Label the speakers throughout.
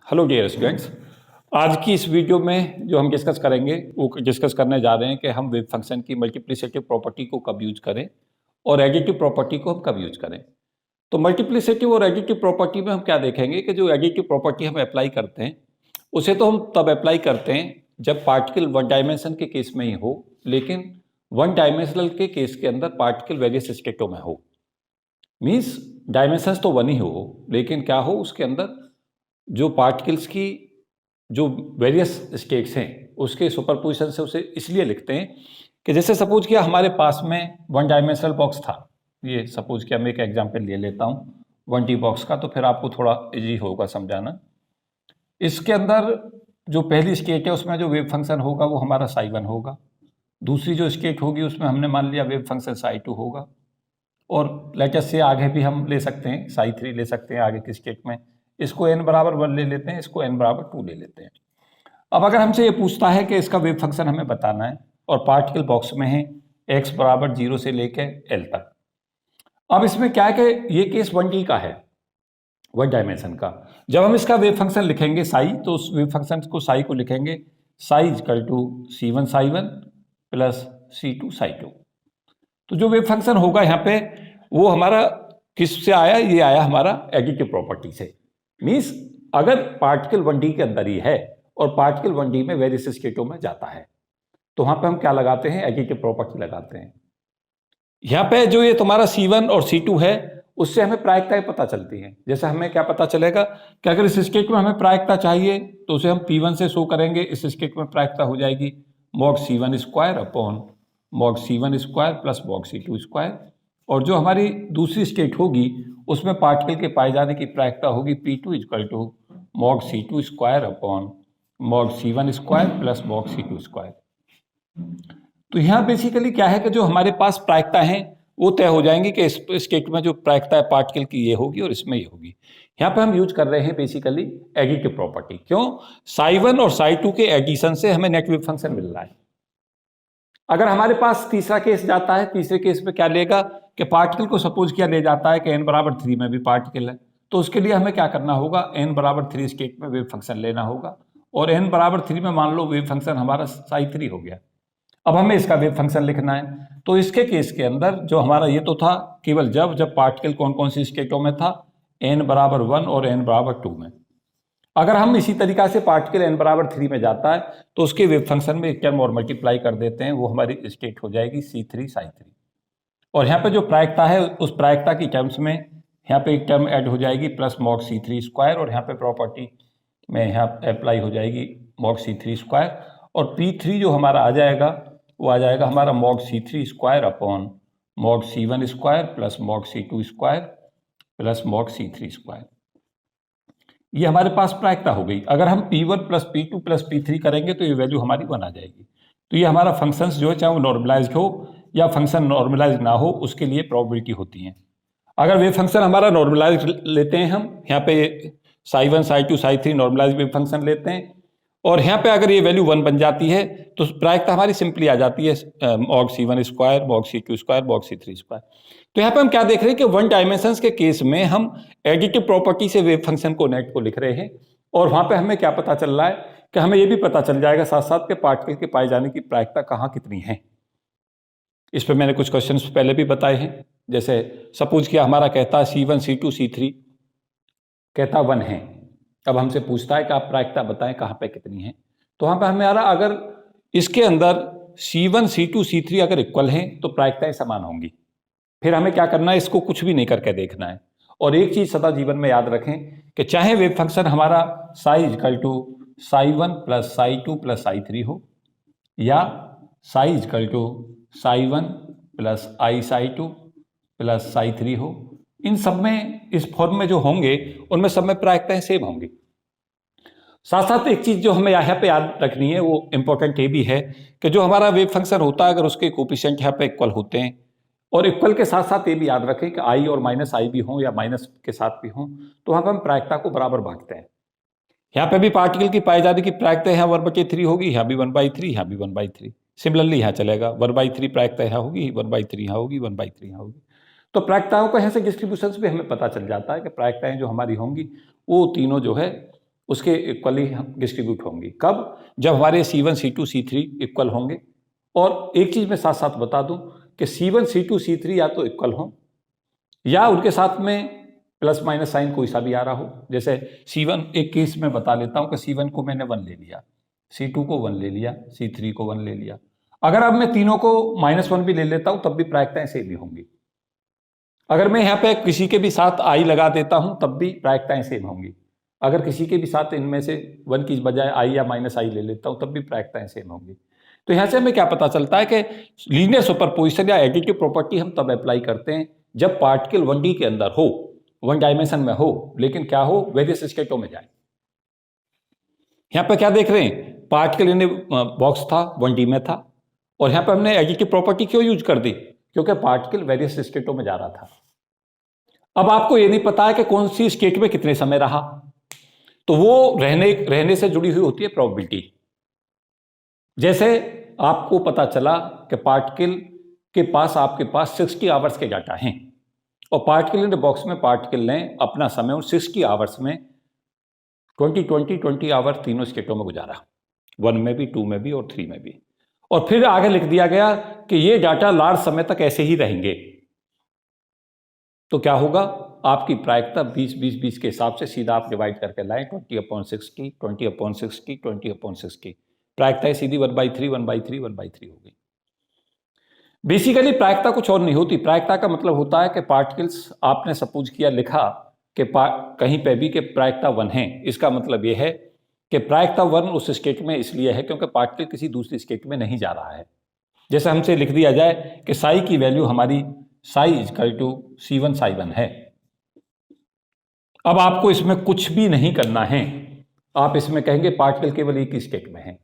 Speaker 1: Hello dear students. आज की इस वीडियो में जो हम डिस्कस करेंगे वो डिस्कस करने जा रहे हैं कि हम वेव फंक्शन की मल्टीप्लिसिटिव प्रॉपर्टी को कब यूज करें और एडिटिव प्रॉपर्टी को हम कब यूज करें। तो मल्टीप्लिसिटिव और एडिटिव प्रॉपर्टी में हम क्या देखेंगे कि जो एडिटिव प्रॉपर्टी हम अप्लाई करते हैं उसे तो हम तब अप्लाई करते हैं जब पार्टिकल वन डायमेंशन के केस में ही हो, लेकिन वन डायमेंशनल के केस के अंदर पार्टिकल वेरियस स्टेटों में हो। मीन्स डायमेंशंस तो वन ही हो, लेकिन क्या हो उसके अंदर जो पार्टिकल्स की जो वेरियस स्टेट्स हैं उसके सुपरपोजिशन से उसे इसलिए लिखते हैं कि जैसे सपोज किया हमारे पास में वन डायमेंशनल बॉक्स था। ये सपोज किया मैं एक एग्जांपल ले लेता हूँ 1D बॉक्स का, तो फिर आपको थोड़ा इजी होगा समझाना। इसके अंदर जो पहली स्टेट है उसमें जो वेव फंक्शन होगा वो हमारा साई 1 होगा। दूसरी जो स्टेट होगी उसमें हमने मान लिया वेव फंक्शन साई 2 होगा, और लेटेस्ट से आगे भी हम ले सकते हैं साई 3 ले सकते हैं आगे की स्टेट में। इसको n बराबर 1 ले लेते हैं, इसको n बराबर 2 ले लेते हैं। अब अगर हमसे ये पूछता है कि इसका वेव फंक्शन हमें बताना है और पार्टिकल बॉक्स में है x बराबर 0 से लेके l तक। अब इसमें क्या है कि ये केस 1D का है, वन डायमेंशन का। जब हम इसका वेव फंक्शन लिखेंगे साई, तो उस वेव फंक्शन को साई को लिखेंगे psi equal to C1 psi 1 plus C2 psi 2। तो जो वेव फंक्शन होगा यहाँ पे वो हमारा किस से आया, ये आया हमारा एडिटिव प्रॉपर्टी से। मीन्स अगर पार्टिकल 1D के अंदर ही है और पार्टिकल 1D में वेरियस स्टेटों में जाता है तो वहां पे हम क्या लगाते हैं, एडिटिव प्रॉपर्टी लगाते हैं। यहाँ पे जो ये तुम्हारा C1 और C2 है उससे हमें प्रायिकताएं पता चलती हैं। जैसे हमें क्या पता चलेगा कि अगर इस स्टेट में हमें प्रायिकता चाहिए तो उसे हम P1 से शो करेंगे। इस स्टेट में प्रायिकता हो जाएगी mod C1 square upon mod C1 square plus mod C2 square, और जो हमारी दूसरी स्टेट होगी उसमें पार्टिकल के पाए जाने की प्रायिकता होगी P2 equal to mod C2 square upon mod C1 square plus mod C2 square. तो यहाँ बेसिकली क्या है कि जो हमारे पास प्रायिकता है वो तय हो जाएंगी कि इस स्टेट में जो प्रायिकता है पार्टिकल की ये होगी और इसमें ये होगी। यहाँ पे हम यूज कर रहे हैं बेसिकली एडिटिव प्रॉपर्टी। क्यों? साई 1 और साई 2 के एडिशन से हमें नेट वेव फंक्शन मिल रहा है। अगर हमारे पास तीसरा केस जाता है, तीसरे केस में क्या लेगा कि पार्टिकल को सपोज किया ले जाता है कि n बराबर 3 में भी पार्टिकल है, तो उसके लिए हमें क्या करना होगा, n बराबर 3 स्टेट में वेव फंक्शन लेना होगा, और n बराबर 3 में मान लो वेव फंक्शन हमारा साई 3 हो गया। अब हमें इसका वेव फंक्शन लिखना है, तो इसके केस के अंदर जो हमारा ये तो था केवल जब पार्टिकल कौन कौन सी स्टेटों में था, n बराबर 1 और n बराबर 2 में। अगर हम इसी तरीका से पार्टिकल n बराबर 3 में जाता है तो उसके वेव फंक्शन में एक टर्म और मल्टीप्लाई कर देते हैं, वो हमारी स्टेट हो जाएगी C3 साई 3। और यहाँ पे जो प्रायिकता है उस प्रायिकता की टर्म्स में यहाँ पे एक टर्म ऐड हो जाएगी प्लस मॉड C3 स्क्वायर, और यहाँ पे प्रॉपर्टी में यहाँ अप्लाई हो जाएगी मॉड C3 स्क्वायर, और P3 जो हमारा आ जाएगा वो आ जाएगा हमारा mod C3 square upon mod C1 square plus mod C2 square plus mod C3 square. ये हमारे पास प्रायिकता हो गई। अगर हम P1 plus P2 plus P3 करेंगे तो ये वैल्यू हमारी 1 आ जाएगी। तो ये हमारा फंक्शंस जो है चाहे वो नॉर्मलाइज्ड हो या फंक्शन नॉर्मलाइज्ड ना हो उसके लिए प्रोबेबिलिटी होती है। अगर वेव फंक्शन हमारा नॉर्मलाइज्ड लेते हैं, हम यहाँ पे psi 1 psi 2 psi 3 normalized wave function लेते हैं, और यहाँ पे अगर ये वैल्यू 1 बन जाती है तो प्रायिकता हमारी सिंपली आ जाती है mod C1 square mod C2 square mod C3 square. तो यहाँ पे हम क्या देख रहे हैं कि वन डायमेंशंस के केस में हम एडिटिव प्रॉपर्टी से वेव फंक्शन को नेट को लिख रहे हैं, और वहां पे हमें क्या पता चल रहा है कि हमें ये भी पता चल जाएगा साथ साथ के पार्टिकल के पाए जाने की प्रायिकता कहाँ कितनी है। इस पर मैंने कुछ क्वेश्चंस पहले भी बताए हैं। जैसे सपोज किया हमारा कहता है C1 C2 C3 कहता 1 है, अब हमसे पूछता है कि आप प्रायिकता बताएं कहाँ पे कितनी है। तो वहां पे हमें आ रहा अगर इसके अंदर C1 C2 C3 अगर इक्वल हैं तो प्रायिकताएं समान होंगी। फिर हमें क्या करना है, इसको कुछ भी नहीं करके देखना है। और एक चीज सदा जीवन में याद रखें कि चाहे वेव फंक्शन हमारा psi equal to psi 1 plus psi 2 plus psi 3 हो, या psi equal to psi 1 plus I psi 2 plus psi 3 हो, इन सब में इस फॉर्म में जो होंगे उनमें सब में प्रायिकताएं सेम होंगी। साथ साथ एक चीज जो हमें यहाँ पे याद रखनी है वो इंपॉर्टेंट ये भी है कि जो हमारा वेव फंक्शन होता है अगर उसके कोफिशिएंट यहाँ पे इक्वल होते हैं, और इक्वल के साथ साथ ये भी याद रखें कि आई और माइनस आई भी हों या माइनस के साथ भी हों, तो वहां पर हम प्रायिकता को बराबर भागते हैं। यहाँ पे भी पार्टिकल की पाए जाने की प्रायिकता यहाँ 1/3 होगी, यहाँ भी 1/3, यहाँ भी 1/3। सिमिलरली यहाँ चलेगा 1/3 प्रायिकता यहाँ होगी, 1/3 यहाँ होगी, 1/3 यहाँ होगी। तो प्रायिकताओं का यहाँ से डिस्ट्रीब्यूशन भी हमें पता चल जाता है कि प्रायिकताएं जो हमारी होंगी वो तीनों जो है उसके इक्वली डिस्ट्रीब्यूट होंगी। कब? जब हमारे C1 C2 C3 इक्वल होंगे। और एक चीज मैं साथ साथ बता दूं कि C1 C2 C3 या तो इक्वल हो या उनके साथ में प्लस माइनस साइन कोई सा भी आ रहा हो। जैसे C1 एक केस में बता लेता हूं कि C1 को मैंने 1 ले लिया, C2 को 1 ले लिया, C3 को 1 ले लिया। अगर अब मैं तीनों को -1 भी ले लेता हूं तब भी प्रायिकताएं सेम ही होंगी। अगर मैं यहाँ पे किसी के भी साथ आई लगा देता हूं तब भी प्रायिकताएं सेम होंगी। अगर किसी के भी साथ इनमें से 1 की बजाय आई या -i ले लेता हूं तब भी प्रायिकताएं सेम होंगी। तो यहां से हमें क्या पता चलता है कि लीनियर सुपरपोजिशन या एडिटिव प्रॉपर्टी हम तब अप्लाई करते हैं जब पार्टिकल 1D के अंदर हो, 1 डायमेंशन में हो, लेकिन क्या हो, वेरियस स्टेटों में जाए। यहां पे क्या देख रहे हैं, पार्टिकल इन बॉक्स था, 1D में था, और यहां पे हमने एडिटिव प्रॉपर्टी क्यों यूज कर दी? क्योंकि पार्टिकल वेरियस स्टेटों में जा रहा था। अब आपको ये नहीं पता है कि कौन सी स्टेट में कितने समय रहा, तो वो रहने से जुड़ी हुई होती है प्रोबेबिलिटी। जैसे आपको पता चला कि पार्टिकल के पास आपके पास 60 आवर्स के डाटा हैं और पार्टिकल इन द बॉक्स में पार्टिकल ने अपना समय उन 60 आवर्स में 20 आवर तीनों स्टेटों में गुजारा, 1 में भी, 2 में भी और 3 में भी। और फिर आगे लिख दिया गया कि ये डाटा लार्ज समय तक ऐसे ही रहेंगे। तो क्या होगा, आपकी प्रायिकता 20-20-20 के हिसाब से सीधा आप डिवाइड करके लाएं, 20/60, 20/60, 20/60। प्रायिकता सीधी 1/3, 1/3, 1/3 होगी। बेसिकली प्रायिकता कुछ और नहीं होती। प्रायिकता का मतलब होता है कि पार्टिकल्स, आपने सपोज किया, लिखा कि कहीं पे भी कि प्रायिकता 1 है, इसका मतलब यह है कि प्रायिकता 1 उस स्टेट में इसलिए है क्योंकि पार्टिकल किसी दूसरी स्टेट में नहीं जा रहा है। जैसे हमसे लिख दिया जाए कि साई की वैल्यू हमारी साई C1 psi1 है। अब आपको इसमें कुछ भी नहीं करना है, आप इसमें कहेंगे पार्टिकल केवल एक ही स्टेट में है।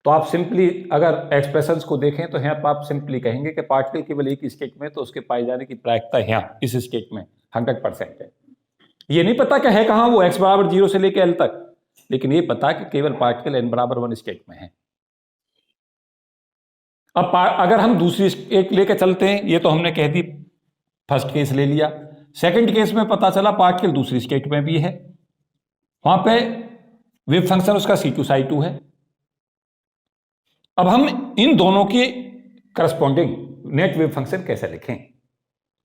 Speaker 1: तो आप सिंपली अगर एक्सप्रेशंस को देखें तो यहाँ पर आप सिंपली कहेंगे कि पार्टिकल केवल एक ही स्टेट में, तो उसके पाए जाने की प्रायिकता यहाँ इस स्टेट में 100% है। ये नहीं पता क्या है कहाँ वो, x बराबर 0 से लेकर l तक, लेकिन ये पता कि केवल पार्टिकल n बराबर 1 स्टेट में है। अब अगर हम दूसरी एक लेकर चलते हैं, ये तो हमने कह दी फर्स्ट केस ले लिया। सेकंड केस में पता चला पार्टिकल दूसरी स्टेट में भी है, वहां पे वेव फंक्शन उसका C2 psi2 है। अब हम इन दोनों की करस्पॉन्डिंग नेट वेव फंक्शन कैसे लिखें?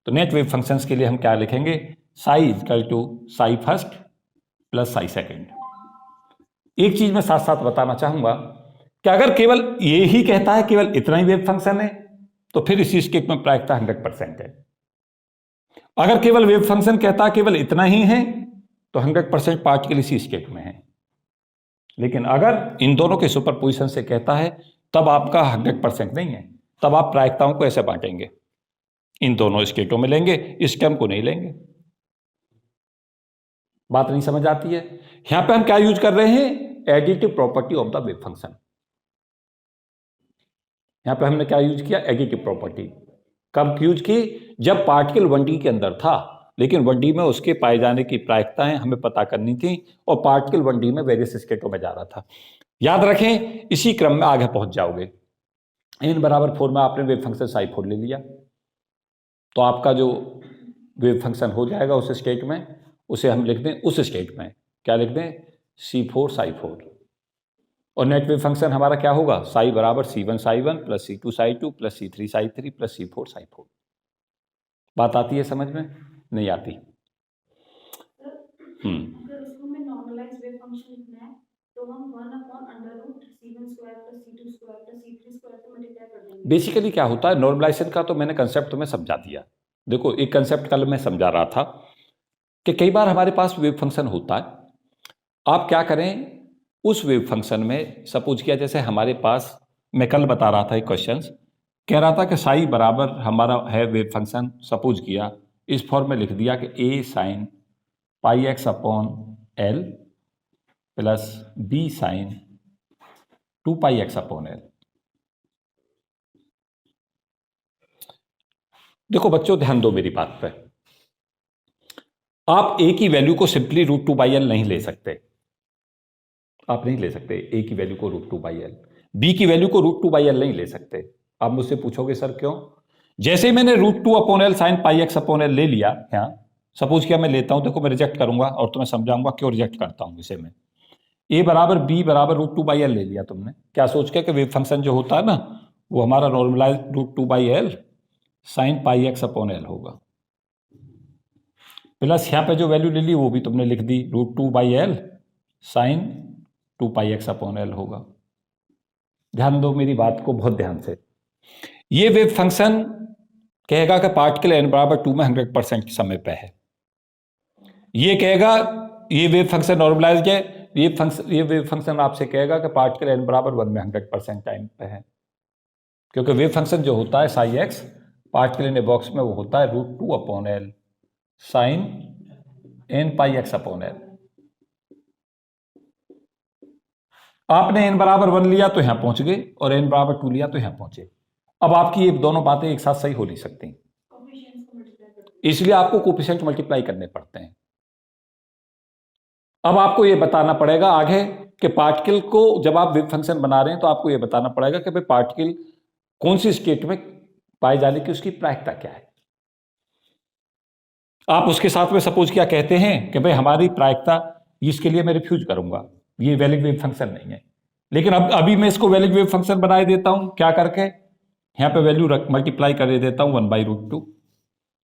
Speaker 1: तो नेट वेव फंक्शंस के लिए हम क्या लिखेंगे, Sai Sai first plus psi second. एक चीज मैं साथ साथ बताना चाहूंगा कि अगर केवल ये ही कहता है केवल इतना ही वेव फंक्शन है, तो फिर इसी स्टेट में प्रायिकता 100% है। अगर केवल वेव फंक्शन कहता है केवल इतना ही है, तो 100% पार्टिकल इसी स्टेट में है। लेकिन अगर इन दोनों के सुपरपोजिशन से कहता है, तब आपका 100% नहीं है। तब आप प्रायिकताओं को ऐसे बांटेंगे, इन दोनों स्टेटों में लेंगे, इस टर्म को नहीं लेंगे। बात नहीं समझ आती है? यहां पे हम क्या यूज कर रहे हैं, additive property of the wave function. यहां पे हमने क्या यूज किया, एडिटिव प्रॉपर्टी। कब यूज की? जब पार्टिकल 1D के अंदर था, लेकिन 1D में उसके पाए जाने की प्रायिकताएं हमें पता करनी थी और पार्टिकल 1D में वेरियस स्टेटों में जा रहा था। याद रखें, इसी क्रम में आगे पहुंच जाओगे। n बराबर 4 में आपने वेव फंक्शन psi4 ले लिया, तो आपका जो वेव फंक्शन हो जाएगा उस स्टेट में, उसे हम लिख दें उस स्टेट में, क्या लिख दें, C4 psi4। और नेट वेव फंक्शन हमारा क्या होगा, साई बराबर C1 psi1 plus C2 psi2 plus C3 psi3 plus C4 psi4। बात आती है समझ में? नहीं आती?
Speaker 2: अगर उसको में नॉर्मलाइज वेव फंक्शन लिखना है तो हम 1/√C1² plus C2² plus C3² से मल्टीप्लाई कर देंगे।
Speaker 1: बेसिकली क्या होता है, नॉर्मलाइजेशन का तो मैंने कंसेप्ट तुम्हें समझा दिया। देखो, एक कंसेप्ट कल मैं समझा रहा था कि कई बार हमारे पास वेव फंक्शन होता है। आप क्या करें, उस वेव फंक्शन में सपोज किया, जैसे हमारे पास, मैं कल बता रहा था एक क्वेश्चन, कह रहा था कि साई बराबर हमारा है वेव फंक्शन, सपोज किया इस फॉर्म में लिख दिया कि a sine πx upon l plus b sine 2πx upon l। देखो बच्चों, ध्यान दो मेरी बात पे। आप a की वैल्यू को सिंपली √2/l नहीं ले सकते। आप नहीं ले सकते a की वैल्यू को √2/l, b की वैल्यू को √2/l नहीं ले सकते। आप मुझसे पूछोगे सर क्यों? जैसे ही मैंने √2/l sign πx upon l ले लिया, यहाँ सपोज किया मैं लेता हूं, देखो मैं रिजेक्ट करूंगा और तुम्हें समझाऊंगा क्यों रिजेक्ट करता हूं इसे मैं। a बराबर b बराबर √2/l ले लिया तुमने, क्या सोच के कि वेव फंक्शन जो होता है ना वो हमारा normalize √2/l sine pi x upon L होगा, प्लस यहाँ पे जो वैल्यू ले ली वो भी तुमने लिख दी, √2/l sign 2πx upon L होगा। ध्यान दो मेरी बात को बहुत ध्यान से, ये वेव फंक्शन कहेगा कि पार्टिकल n बराबर 2 में 100% समय पे है। ये कहेगा ये वेव फंक्शन नॉर्मलाइज्ड है, ये वेव फंक्शन आपसे कहेगा कि पार्टिकल n बराबर 1 में 100% टाइम पे है, क्योंकि वेव फंक्शन जो होता है psi x particle in a box में वो होता है √2/l sine n πx upon L. आपने n बराबर 1 लिया तो यहां पहुंच गए और n बराबर 2 लिया तो यहां पहुंचे। अब आपकी ये दोनों बातें एक साथ सही हो नहीं सकती, इसलिए आपको कोफिशिएंट मल्टीप्लाई करने पड़ते हैं। अब आपको ये बताना पड़ेगा आगे कि पार्टिकल को जब आप वेव फंक्शन बना रहे हैं तो आपको ये बताना पड़ेगा कि भाई पार्टिकल कौन सी स्टेट में पाए जाने की उसकी प्रायिकता क्या है। आप उसके साथ में सपोज क्या कहते हैं कि भाई हमारी प्रायिकता, इसके लिए मैं रिफ्यूज करूंगा, ये वैलिड वेव फंक्शन नहीं है, लेकिन अब अभी मैं इसको वैलिड वेव फंक्शन बनाए देता हूं, क्या करके यहां पे वैल्यू मल्टीप्लाई कर देता हूं 1/√2,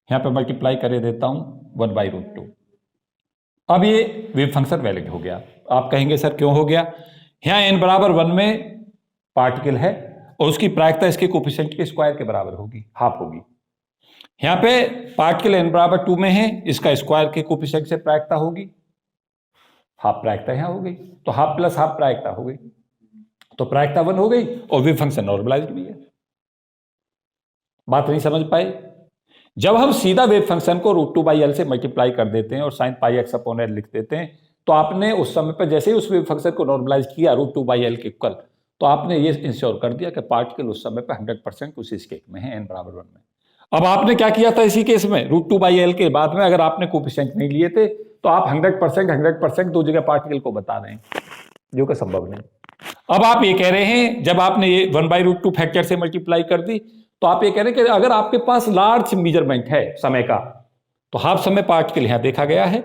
Speaker 1: यहां पे मल्टीप्लाई कर देता हूं 1/√2। अब ये वेव फंक्शन वैलिड हो गया। आप कहेंगे सर क्यों हो गया, यहां n बराबर 1 में पार्टिकल है और उसकी प्रायिकता इसके कोफिशिएंट के स्क्वायर के बराबर होगी, हाफ होगी। यहां पे पार्टिकल n बराबर 2 में है, इसका स्क्वायर के कोफिशिएंट से प्रायिकता होगी, हाफ प्रायिकता यहां हो गई, तो हाफ प्लस हाफ प्रायिकता हो गई, तो प्रायिकता 1 हो गई और वेव फंक्शन नॉर्मलाइज्ड भी है। बात नहीं समझ पाए? जब हम सीधा वेव फंक्शन को √2/l से मल्टीप्लाई कर देते हैं और sign pi x upon L लिख देते हैं, तो आपने उस समय पर जैसे ही उस वेव फंक्शन को नॉर्मलाइज किया √2/l के इक्वल, तो आपने ये इंश्योर कर दिया कि पार्टिकल उस समय पर 100% उसी स्टेट में है n बराबर 1 में। अब आपने क्या किया था इसी केस में, √2/l के बाद में अगर आपने कोफिशिएंट नहीं लिए थे तो आप 100% दो जगह पार्टिकल को बता रहे हैं, जो कि संभव नहीं। अब आप ये कह रहे हैं जब आपने ये 1/√2 फैक्टर से मल्टीप्लाई कर दी, तो आप ये कह रहे हैं कि अगर आपके पास लार्ज मेजरमेंट है समय का, तो हाफ समय पार्टिकल यहां देखा गया है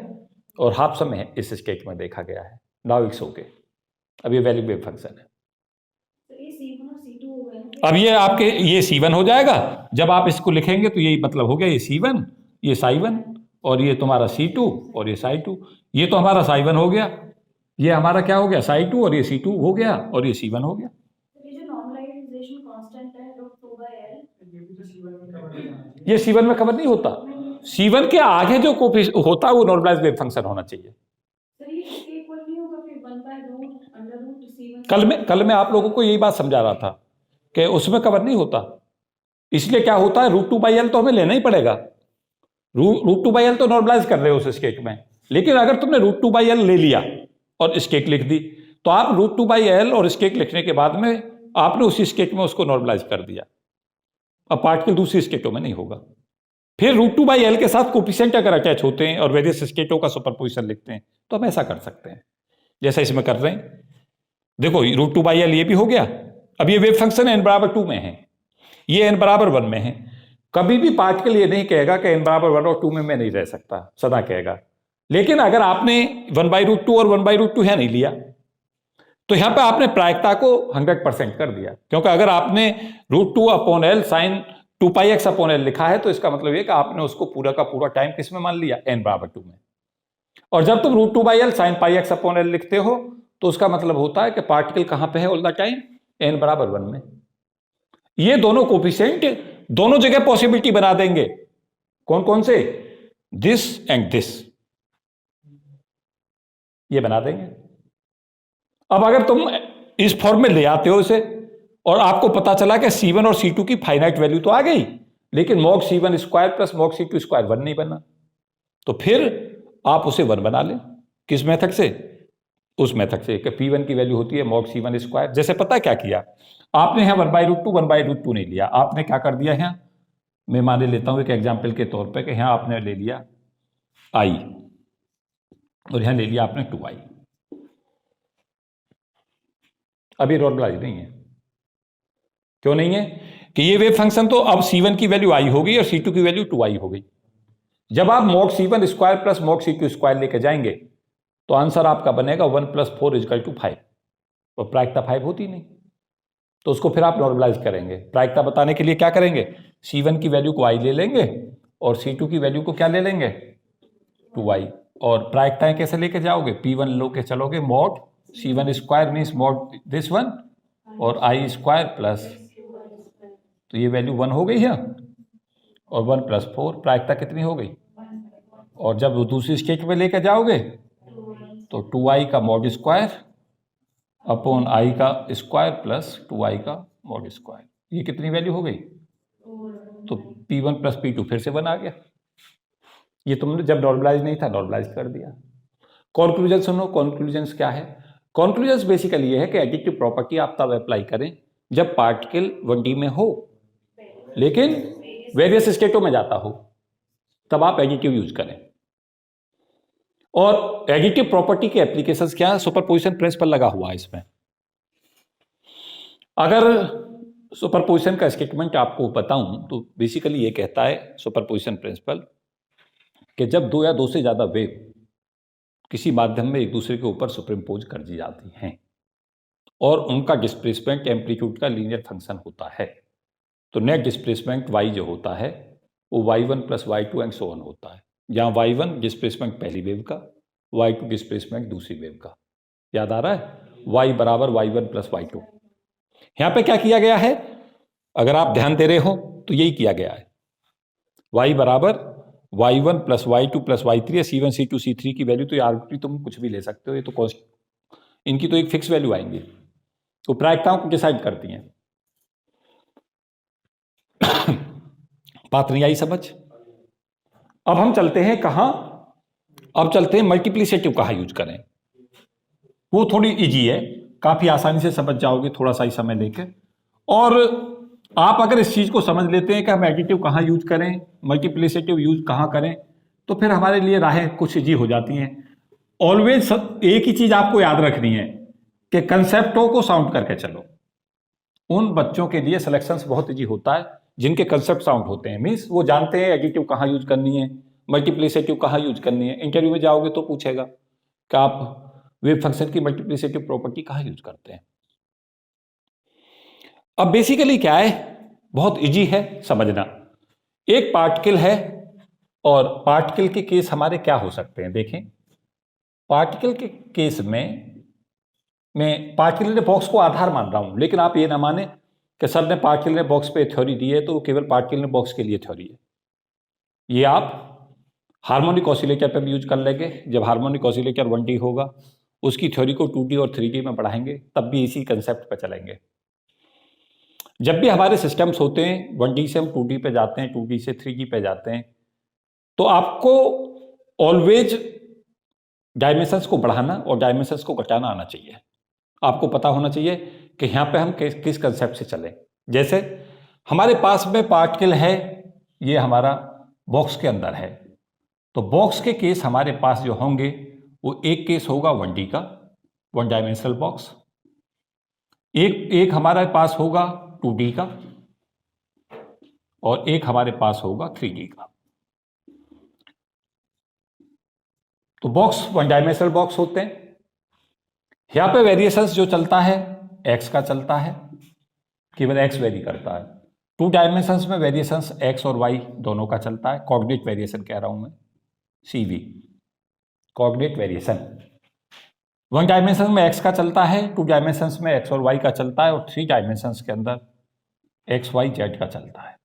Speaker 1: और हाफ समय इस स्टेट में देखा गया है। नाउ इट्स ओके, अब ये वैलिड वेव फंक्शन है। अब ये आपके ये C1 हो जाएगा, जब आप इसको लिखेंगे तो यही मतलब हो गया, ये C1 ये ψ1 और ये तुम्हारा C2 और ये ψ2, ये तो हमारा ψ1 हो गया, ये हमारा क्या हो गया ψ2 और ये C2 हो गया और ये C1 हो गया। ये C1 में कवर नहीं होता, C1 के आगे जो कोफिशिएंट होता है वो नॉर्मलाइज्ड वेव फंक्शन होना चाहिए। कल मैं आप लोगों को यही बात समझा रहा था कि उसमें कवर नहीं होता, इसलिए क्या होता है √2/l तो हमें लेना ही पड़ेगा, √2/l तो नॉर्मलाइज कर रहे हो उस स्टेट में, लेकिन अगर तुमने √2/l ले लिया और स्टेट लिख दी, तो आप √2/l और स्टेट लिखने के बाद में आपने उसी स्टेट में उसको नॉर्मलाइज कर दिया, अब पार्टिकल दूसरी स्टेटों में नहीं होगा। फिर √2/l के साथ कोफिशिएंट अगर अटैच होते हैं और वेरियस स्टेटों का सुपरपोजिशन लिखते हैं तो हम ऐसा कर सकते हैं जैसा इसमें कर रहे हैं। देखो √2/l ये भी हो गया, अब ये वेव फंक्शन n बराबर 2 में है, ये n बराबर 1 में है, कभी भी पार्टिकल ये नहीं कहेगा कि n बराबर 1 और 2 में मैं नहीं रह सकता, सदा कहेगा। लेकिन अगर आपने 1/√2 और 1/√2 है नहीं लिया, तो यहां पे आपने प्रायिकता को 100% कर दिया, क्योंकि अगर आपने √2/l sign 2πx upon L लिखा है तो इसका मतलब ये कि आपने उसको पूरा का पूरा टाइम किस में मान लिया, n बराबर 2 में। और जब तुम √2/l sign πx upon L लिखते हो तो उसका मतलब होता है कि पार्टिकल कहां पे है ऑल द टाइम, n बराबर 1 में। ये दोनों कोफिशिएंट दोनों जगह पॉसिबिलिटी बना देंगे, कौन कौन से, दिस एंड दिस, ये बना देंगे। अब अगर तुम इस फॉर्म में ले आते हो इसे और आपको पता चला कि C1 और C2 की फाइनाइट वैल्यू तो आ गई, लेकिन Mog C1 square plus Mog C2 square 1 नहीं बना, तो फिर आप उसे 1 बना लें। किस मेथड से, उस मेथड से कि P1 की वैल्यू होती है मॉग C1 स्क्वायर। जैसे पता है क्या किया आपने, यहां 1/√2 नहीं लिया, आपने क्या कर दिया, यहां मैं मान लेता हूं एक एग्जाम्पल के तौर पर कि यहां आपने ले लिया I और यहां ले लिया आपने 2I। अभी नॉर्मलाइज नहीं है, क्यों नहीं है कि ये वेव फंक्शन तो अब C1 की वैल्यू I हो गई और C2 की वैल्यू 2I हो गई। जब आप mod C1 square plus mod C2 square लेके जाएंगे तो आंसर आपका बनेगा 1 + 4 = 5, और प्रायिकता 5 होती नहीं, तो उसको फिर आप नॉर्मलाइज करेंगे। प्रायिकता बताने के लिए क्या करेंगे, C1 की वैल्यू को i ले लेंगे और C2 की वैल्यू को क्या ले लेंगे, 2i। और प्रायिकताएं कैसे लेके जाओगे, P1 लो के चलोगे, mod C1 square means mod this one और i स्क्वायर प्लस, तो ये वैल्यू 1 हो गई है, और 1 + 4 प्रायिकता कितनी हो गई, और जब दूसरी स्टेट में लेके जाओगे तो 2i का mod स्क्वायर अपॉन i का स्क्वायर प्लस 2i का mod स्क्वायर, ये कितनी वैल्यू हो गई, तो P1 + P2 फिर से 1 आ गया। ये तुमने जब नॉर्मलाइज नहीं था नॉर्मलाइज कर दिया। कॉन्क्लूजन सुनो, कॉन्क्लूजन क्या है, कॉन्क्लूजन बेसिकली ये है कि एडिटिव प्रॉपर्टी आप तब अप्लाई करें जब पार्टिकल 1D में हो लेकिन वेरियस स्टेटों में जाता हो, तब आप एडिटिव यूज करें। और एडिटिव प्रॉपर्टी के एप्लीकेशंस क्या है, सुपरपोजिशन प्रिंसिपल लगा हुआ है इसमें। अगर सुपरपोजिशन का स्टेटमेंट आपको बताऊं तो बेसिकली ये कहता है सुपरपोजिशन प्रिंसिपल कि जब दो या दो से ज्यादा वेव किसी माध्यम में एक दूसरे के ऊपर सुपरइम्पोज कर दी जाती हैं और उनका डिस्प्लेसमेंट एम्पलीट्यूड का लीनियर फंक्शन होता है, तो नेट डिस्प्लेसमेंट y जो होता है वो y1 + y2 and so on होता है, जहां y1 डिस्प्लेसमेंट पहली वेव का, y2 डिस्प्लेसमेंट दूसरी वेव का। याद आ रहा है, y = y1 + y2। यहां पे क्या किया गया है, अगर आप ध्यान दे रहे हो तो यही किया गया है, y = y1 + y2 + y3, C1 C2 C3 की वैल्यू तो ये आर्बिट्री तुम कुछ भी ले सकते हो, ये तो कॉस्ट, इनकी तो एक फिक्स वैल्यू आएंगी, तो प्रायिकताओं को डिसाइड करती हैं। बात नहीं आई समझ। अब हम चलते हैं कहां, अब चलते हैं मल्टीप्लिसिटिव कहां यूज करें, वो थोड़ी इजी है, काफी आसानी से समझ जाओगे थोड़ा सा ही समय लेकर। और आप अगर इस चीज को समझ लेते हैं कि हम एडिटिव कहां यूज करें, मल्टीप्लिसिटिव यूज कहां करें, तो फिर हमारे लिए राहें कुछ इजी हो जाती हैं। ऑलवेज एक ही चीज आपको याद रखनी है कि कंसेप्टों को साउंड करके चलो। उन बच्चों के लिए सिलेक्शंस बहुत इजी होता है जिनके कंसेप्ट साउंड होते हैं, मीन्स वो जानते हैं एडिटिव कहां यूज करनी है, मल्टीप्लिसिटिव कहां यूज करनी है। इंटरव्यू में जाओगे तो पूछेगा कि आप वेव फंक्शन की मल्टीप्लिसिटिव प्रॉपर्टी कहां यूज करते हैं। अब बेसिकली क्या है, बहुत इजी है समझना। एक पार्टिकल है और पार्टिकल के केस हमारे क्या हो सकते हैं, देखें। पार्टिकल के केस में मैं पार्टिकल ने बॉक्स को आधार मान रहा हूं, लेकिन आप ये ना माने कि सर ने पार्टिकल ने बॉक्स पे थ्योरी दी है तो वो केवल पार्टिकल ने बॉक्स के लिए थ्योरी है। ये आप हार्मोनिक ऑसिलेटर पे भी यूज कर लेंगे, जब हार्मोनिक ऑसिलेटर 1D होगा उसकी थ्योरी को 2D और 3D में बढ़ाएंगे, तब भी इसी कंसेप्ट पे चलेंगे। जब भी हमारे सिस्टम्स होते हैं 1D से हम 2D पे जाते हैं, 2D से 3D पे जाते हैं, तो आपको ऑलवेज डायमेंशंस को बढ़ाना और डायमेंशंस को घटाना आना चाहिए। आपको पता होना चाहिए कि यहाँ पे हम किस कंसेप्ट से चलें। जैसे हमारे पास में पार्टिकल है, ये हमारा बॉक्स के अंदर है, तो बॉक्स के केस हमारे पास जो होंगे वो एक केस होगा 1D का, 1 डायमेंशनल बॉक्स, एक हमारे पास होगा 2D का, और एक हमारे पास होगा 3D का। तो बॉक्स 1 डायमेंशनल बॉक्स होते हैं। यहां पे वेरिएशंस जो चलता है x का चलता है, केवल x वेरी करता है। 2 डायमेंशंस में वेरिएशंस x और y दोनों का चलता है, कोऑर्डिनेट वेरिएशन कह रहा हूं मैं, CV कोऑर्डिनेट वेरिएशन। 1 डायमेंशन में x का चलता है, 2 डायमेंशंस में x और y का चलता है, और 3 डायमेंशंस के अंदर x y z का चलता है।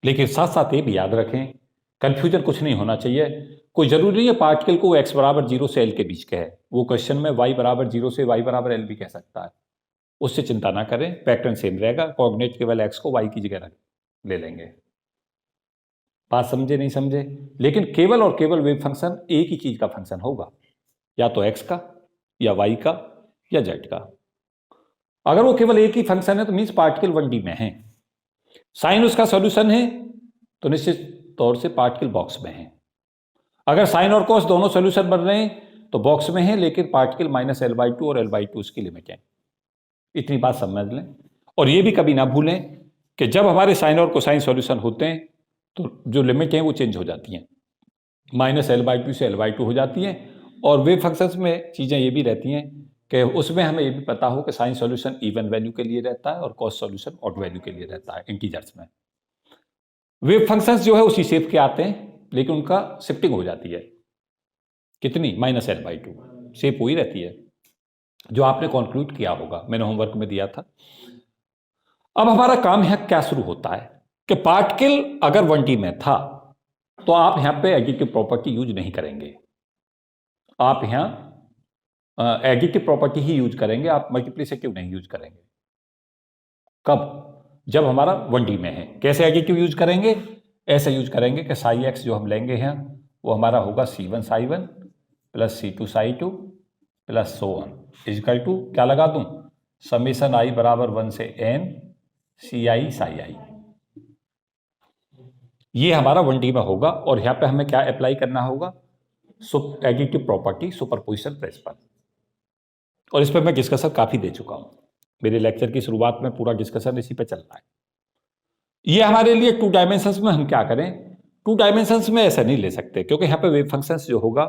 Speaker 1: लेकिन साथ साथ ये भी याद रखें, कंफ्यूजन कुछ नहीं होना चाहिए। कोई जरूरी नहीं है पार्टिकल को x = 0 से l के बीच का है, वो क्वेश्चन में y = 0 से y = l भी कह सकता है, उससे चिंता ना करें, पैटर्न सेम रहेगा, कोऑर्डिनेट केवल x को y की जगह ले लेंगे। बात समझे नहीं समझे? लेकिन केवल और केवल वेव फंक्शन एक ही चीज का फंक्शन होगा, या तो x का या y का या z का। अगर वो केवल एक ही फंक्शन है तो मीन्स पार्टिकल 1D में है। साइन उसका सॉल्यूशन है तो निश्चित तौर से पार्टिकल बॉक्स में है। अगर साइन और कॉस दोनों सॉल्यूशन बन रहे हैं तो बॉक्स में है, लेकिन पार्टिकल -L/2 और L/2 उसकी लिमिट है। इतनी बात समझ लें। और ये भी कभी ना भूलें कि जब हमारे साइन और कोसाइन सॉल्यूशन होते हैं तो जो लिमिट हैं वो चेंज हो जाती हैं, -L/2 से L/2 हो जाती हैं। और वेव फंक्शंस में चीज़ें ये भी रहती हैं कि उसमें हमें ये भी पता हो कि साइन सॉल्यूशन इवन वैल्यू के लिए रहता है और कॉस सॉल्यूशन ऑड वैल्यू के लिए रहता है इंटीजर्स में। वेव फंक्शंस जो है उसी शेप के आते हैं, लेकिन उनका शिफ्टिंग हो जाती है। कितनी? -L/2 शेप वही रहती है जो आपने कंक्लूड किया होगा, मैंने होमवर्क में दिया था। अब हमारा काम यहाँ क्या शुरू होता है कि पार्टिकल अगर 1D में था तो आप यहाँ पे एडिटिव प्रॉपर्टी यूज नहीं करेंगे, आप यहाँ एडिटिव प्रॉपर्टी ही यूज करेंगे, आप मल्टीप्लिसिटिव नहीं यूज करेंगे। कब? जब हमारा 1D में है। कैसे एडिटिव यूज करेंगे? ऐसे यूज करेंगे कि साई एक्स जो हम लेंगे हैं वो हमारा होगा C1 psi plus C2 psi plus so on equal to क्या लगा दूं? समेशन i बराबर 1 से n CI साई i। ये हमारा 1D में होगा और यहाँ पे हमें क्या अप्लाई करना होगा? Additive property superposition principle. और इस पर मैं डिस्कशन काफी दे चुका हूं, मेरे लेक्चर की शुरुआत में पूरा डिस्कशन इसी पे चल रहा है। ये हमारे लिए 2 डायमेंशंस में हम क्या करें? 2 डायमेंशंस में ऐसा नहीं ले सकते, क्योंकि यहाँ पे वेव फंक्शंस जो होगा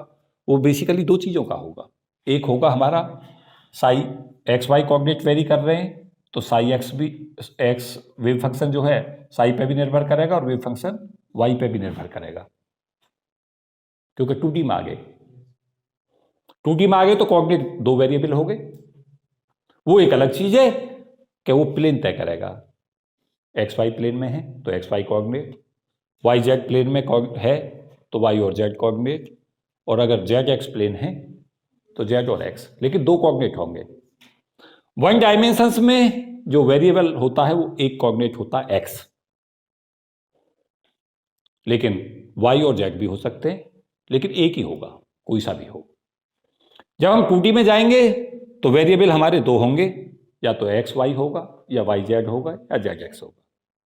Speaker 1: वो बेसिकली 2 चीजों का होगा। एक होगा हमारा psi x y coordinate vary कर रहे हैं तो साई एक्स भी एक्स वेव फंक्शन जो है साई पे भी निर्भर करेगा और वेव फंक्शन वाई पे भी निर्भर करेगा, क्योंकि 2D में आ गए। 2D में आ गए तो कोऑर्डिनेट 2 वेरिएबल हो गए। वो एक अलग चीज है कि वो प्लेन तय करेगा। एक्स वाई प्लेन में है तो x y coordinate, y Z plane में है तो वाई और जेड कोऑर्डिनेट, और अगर जेड एक्स प्लेन है तो जेड और एक्स, लेकिन 2 कोऑर्डिनेट होंगे। 1 डायमेंशंस में जो वेरिएबल होता है वो एक कोऑर्डिनेट होता है एक्स, लेकिन वाई और जेड भी हो सकते हैं, लेकिन एक ही होगा, कोई सा भी हो। जब हम 2D में जाएंगे तो वेरिएबल हमारे 2 होंगे, या तो एक्स वाई होगा या वाई जेड होगा या जेड एक्स होगा,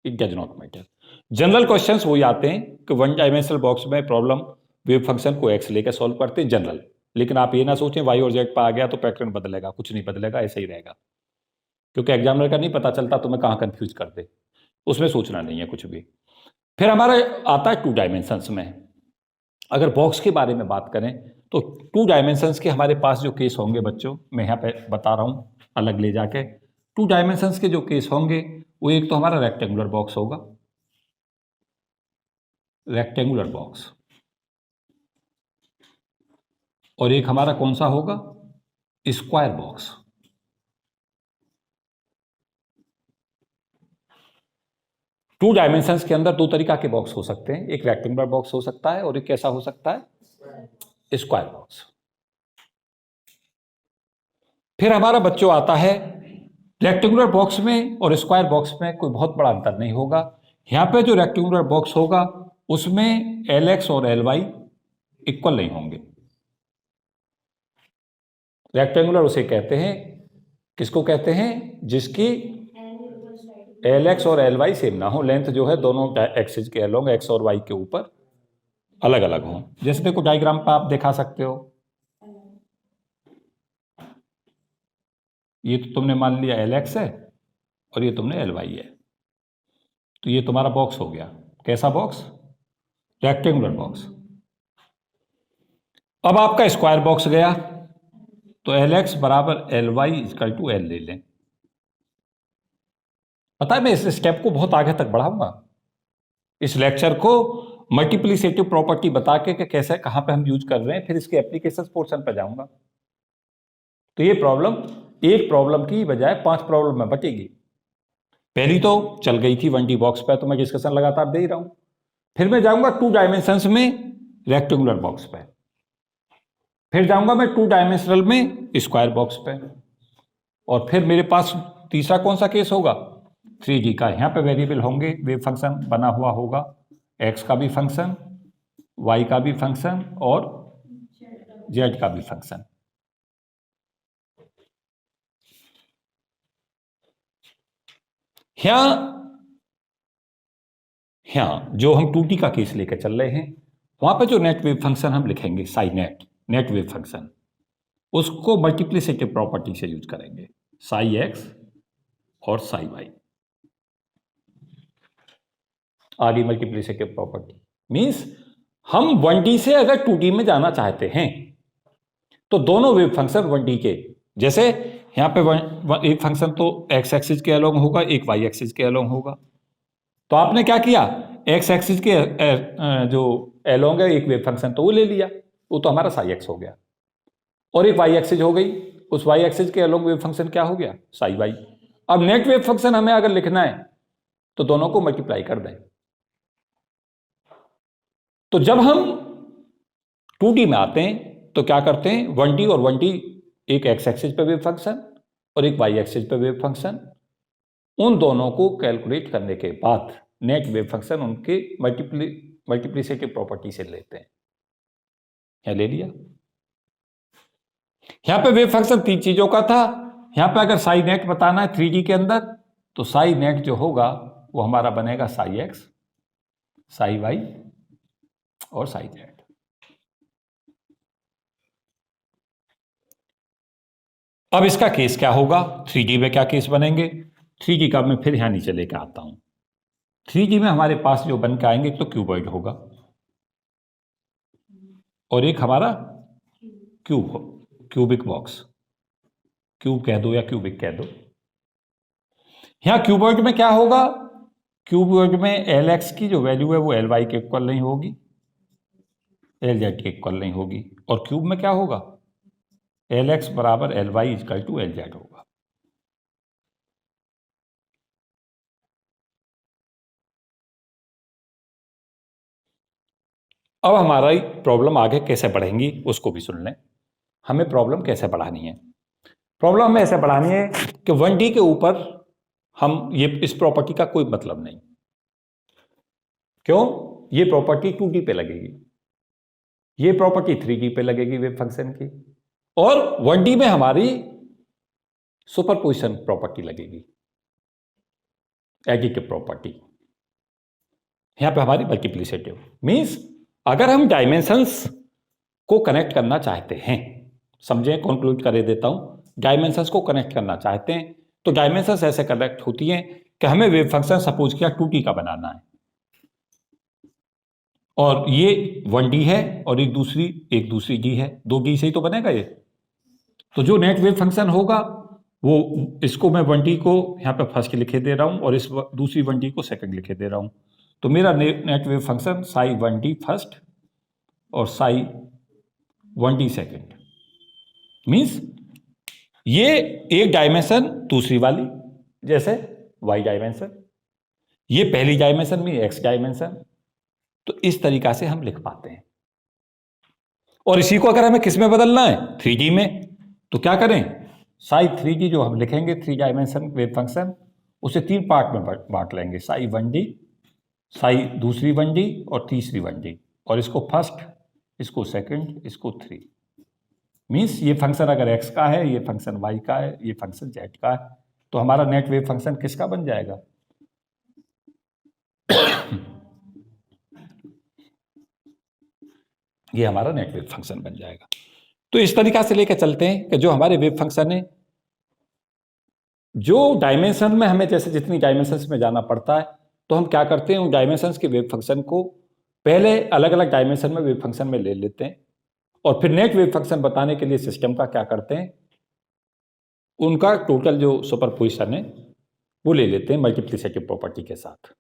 Speaker 1: it does not matter. General questions वही आते हैं कि 1 डायमेंशनल बॉक्स में प्रॉब्लम वेव फंक्शन को एक्स लेकर सॉल्व करते हैं जनरल, लेकिन आप ये ना सोचें वाई और जेड पर आ गया तो पैटर्न बदलेगा, कुछ नहीं बदलेगा, ऐसे ही रहेगा, क्योंकि एग्जामिनर का नहीं पता चलता तुम्हें कहाँ कंफ्यूज कर दे, उसमें सोचना नहीं है कुछ भी। फिर हमारा आता है 2 डायमेंशंस में। अगर बॉक्स के बारे में बात करें तो 2 डायमेंशंस के हमारे पास जो केस होंगे बच्चों, मैं यहाँ पे बता रहा हूँ अलग ले जाके। 2 डायमेंशंस के जो केस होंगे वो एक तो हमारा रेक्टेंगुलर बॉक्स होगा, रेक्टेंगुलर बॉक्स, और एक हमारा कौन सा होगा? Square box. टू डायमेंशंस के अंदर 2 तरीका के बॉक्स हो सकते हैं, एक रेक्टेंगुलर बॉक्स हो सकता है और एक कैसा हो सकता है? Square box. फिर हमारा बच्चों आता है रेक्टेंगुलर बॉक्स में और स्क्वायर बॉक्स में कोई बहुत बड़ा अंतर नहीं होगा। यहां पे जो रेक्टेंगुलर बॉक्स होगा उसमें Lx और Ly इक्वल नहीं होंगे। रेक्टेंगुलर उसे कहते हैं, किसको कहते हैं? जिसकी Lx और Ly सेम ना हो, लेंथ जो है दोनों एक्सिस के अलोंग एक्स और वाई के ऊपर अलग अलग हो। जैसे देखो डायग्राम पर आप दिखा सकते हो, ये तो तुमने मान लिया Lx है और ये तुमने Ly है, तो ये तुम्हारा बॉक्स हो गया। कैसा बॉक्स? Rectangular box. अब आपका स्क्वायर बॉक्स गया तो Lx बराबर Ly इक्वल टू L ले लें। पता है मैं इस स्टेप को बहुत आगे तक बढ़ाऊंगा, इस लेक्चर को मल्टीप्लिसिटिव प्रॉपर्टी बता के कैसे कहां पे हम यूज कर रहे हैं, फिर इसके एप्लीकेशन पोर्शन पर जाऊंगा। तो ये प्रॉब्लम एक प्रॉब्लम की बजाय 5 प्रॉब्लम में बटेगी। पहली तो चल गई थी 1D बॉक्स पे, तो मैं डिस्कशन लगातार दे ही रहा हूं। फिर मैं जाऊंगा 2 डायमेंशंस में रेक्टेंगुलर बॉक्स पे, फिर जाऊंगा मैं 2 डायमेंशनल में स्क्वायर बॉक्स पे, और फिर मेरे पास तीसरा कौन सा केस होगा? 3D का। यहां पे वेरिएबल होंगे, वेव फंक्शन बना हुआ होगा, x का भी फंक्शन, y का भी फंक्शन और z का भी फंक्शन। यहां जो हम 2D का केस लेकर चल रहे हैं, वहां पे जो नेट वेव फंक्शन हम लिखेंगे साई नेट वेव फंक्शन, उसको मल्टीप्लिसिटिव प्रॉपर्टी से यूज करेंगे। साई एक्स और साई वाई। आगे मल्टीप्लिसिटिव प्रॉपर्टी मींस हम 1D से अगर 2D में जाना चाहते हैं तो दोनों वेव फंक्शन 1D के, जैसे यहां पे एक फंक्शन तो एक्स एक्सिस के अलोंग होगा, एक वाई एक्सिस के अलोंग होगा। तो आपने क्या किया, एक्स एक्सिस के जो अलोंग है एक वेव फंक्शन तो वो ले लिया, वो तो हमारा साई एक्स हो गया, और एक वाई एक्सिस हो गई, उस वाई एक्सिस के अलोंग वेव फंक्शन क्या हो गया, साई वाई। अब नेट वेव फंक्शन हमें अगर लिखना है तो दोनों को मल्टीप्लाई कर दें। तो जब हम 2D में आते हैं तो क्या करते हैं, 1D और 1D, एक एक्स एक्सिस पे वेव फंक्शन और एक वाई एक्सिस पे वेव फंक्शन, उन दोनों को कैलकुलेट करने के बाद नेट वेव फंक्शन उनके मल्टीप्लिसिटिव प्रॉपर्टी से लेते हैं। यहां ले लिया, यहां पे वेव फंक्शन 3 चीजों का था, यहां पे अगर साई नेट बताना है 3D के अंदर तो साई नेट जो होगा वो हमारा बनेगा साई एक्स, साई वाई और साई जेड। अब इसका केस क्या होगा, 3D में क्या केस बनेंगे। 3D का मैं फिर यहां नीचे लेके आता हूं। 3D में हमारे पास जो बन के आएंगे तो क्यूबॉइड होगा और एक हमारा क्यूबिक बॉक्स, क्यूब कह दो या क्यूबिक कह दो। यहां क्यूबॉइड में क्या होगा, क्यूबॉइड में Lx की जो वैल्यू है वो Ly के इक्वल नहीं होगी, Lz के इक्वल नहीं होगी, और क्यूब में क्या होगा, Lx बराबर Ly इक्वल टू Lz होगा। अब हमारा प्रॉब्लम आगे कैसे बढ़ेंगी उसको भी सुन लें। हमें प्रॉब्लम कैसे बढ़ानी है, प्रॉब्लम हमें ऐसे बढ़ानी है कि 1D के ऊपर हम इस प्रॉपर्टी का कोई मतलब नहीं, क्यों, ये प्रॉपर्टी 2D पे लगेगी, ये प्रॉपर्टी 3D पे लगेगी वेव फंक्शन की, और 1D में हमारी सुपरपोजिशन प्रॉपर्टी लगेगी, एडिटिव प्रॉपर्टी। यहां पे हमारी मल्टीप्लिसिटिव मींस अगर हम डायमेंशंस को कनेक्ट करना चाहते हैं, समझें, कंक्लूड कर देता हूं, डायमेंशंस को कनेक्ट करना चाहते हैं तो डायमेंशंस ऐसे कनेक्ट होती हैं कि हमें वेव फंक्शन सपोज किया 2D का बनाना है, और ये 1D है और एक दूसरी D है, 2D से ही तो बनेगा ये। तो जो नेट वेव फंक्शन होगा वो, इसको मैं 1D को यहाँ पे फर्स्ट लिखे दे रहा हूँ और इस दूसरी 1D को सेकंड लिखे दे रहा हूँ। तो मेरा net wave function psi 1D first और साई 1D सेकंड, मीन्स ये एक डायमेंशन दूसरी वाली, जैसे y डायमेंशन, ये पहली डायमेंशन में x डायमेंशन, तो इस तरीका से हम लिख पाते हैं। और इसी को अगर हमें किस में बदलना है, 3D में, तो क्या करें, साई 3D जो हम लिखेंगे 3 डायमेंशन वेव फंक्शन, उसे 3 पार्ट में बांट लेंगे, साई 1D, साई दूसरी 1D और तीसरी 1D, और इसको फर्स्ट, इसको सेकंड, इसको 3। मीन्स ये फंक्शन अगर x का है, ये फंक्शन y का है, ये फंक्शन z का है, तो हमारा नेट वेव फंक्शन किसका बन जाएगा, ये हमारा नेट वेव फंक्शन बन जाएगा। तो इस तरीका से लेकर चलते हैं कि जो हमारे वेव फंक्शन है, जो डायमेंशन में हमें जैसे जितनी डायमेंशंस में जाना पड़ता है, तो हम क्या करते हैं, उन डायमेंशंस के वेव फंक्शन को पहले अलग अलग डायमेंशन में वेव फंक्शन में ले लेते हैं, और फिर नेट वेव फंक्शन बताने के लिए सिस्टम का क्या करते हैं, उनका टोटल जो सुपरपोजिशन है वो ले लेते हैं मल्टीप्लिसिटिव प्रॉपर्टी के साथ।